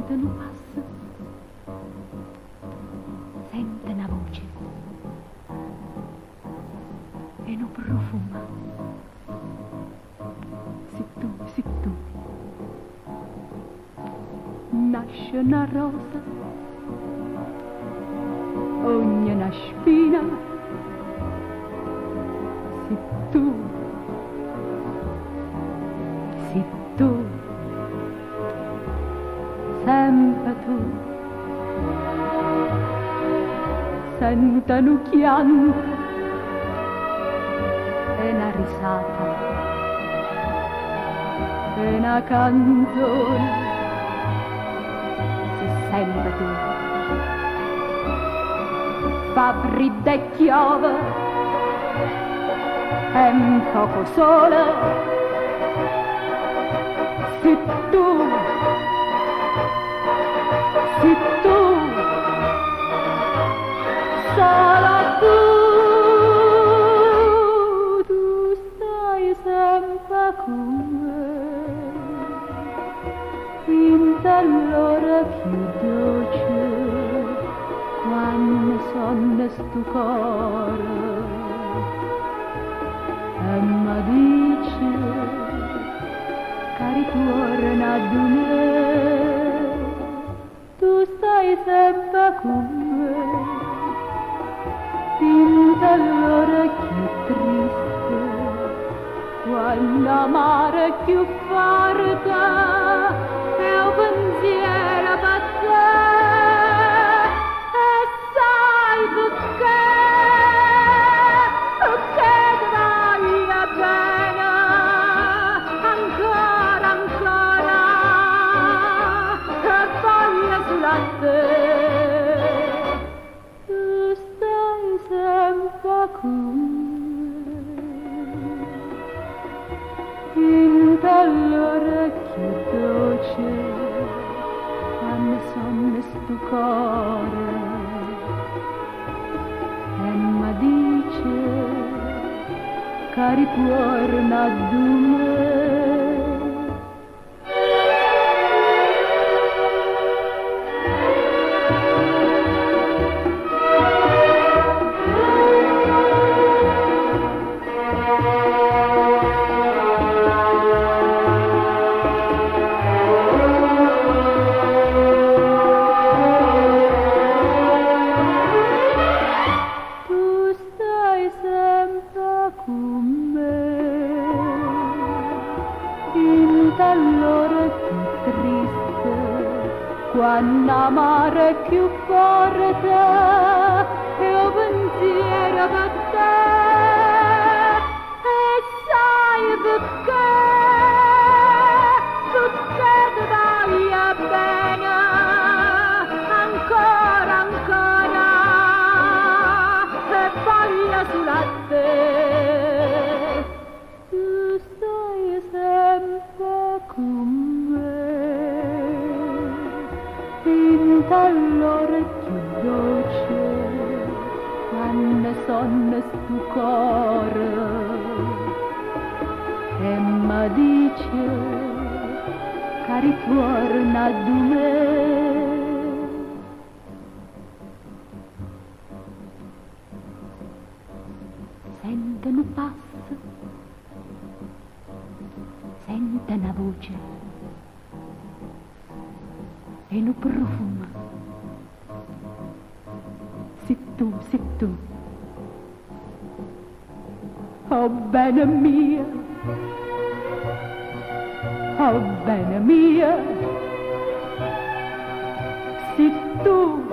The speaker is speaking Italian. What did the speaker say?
sentono passo, sente una voce e non profuma. Si tu, nasce una rosa, ogni una spina, si tu, sempre tu, sentano chianto e una risata e una canzone, si sente tu, fa fredda e chiove e un poco sole. Si tu, solo tu stai sempre con me, finta allora più dolce, quando sonne sto cuore, e mi dice cari torna da me, tu stai sempre con me, finta all'orecchio triste, quando amare più forte, e un pensiero per te, e sai perché ti voglio bene, ancora, e voglio sulla te. Tu stai sempre con me, finta all'orecchio dolce, quando sonne sto cuore, e mi dice cari torna da me. Allora più triste, quando amare più forte, e un pensiero per te, e sai perché ti voglio bene, ancora, e voglio sulla te. Tu stai sempre con me, finta all'orecchio dolce, quando sonne sto cuore, e mi dice cari torna da me. Sente un passo, sente una voce e un profumo. Si tu, oh bene mia, oh bene mia, si tu,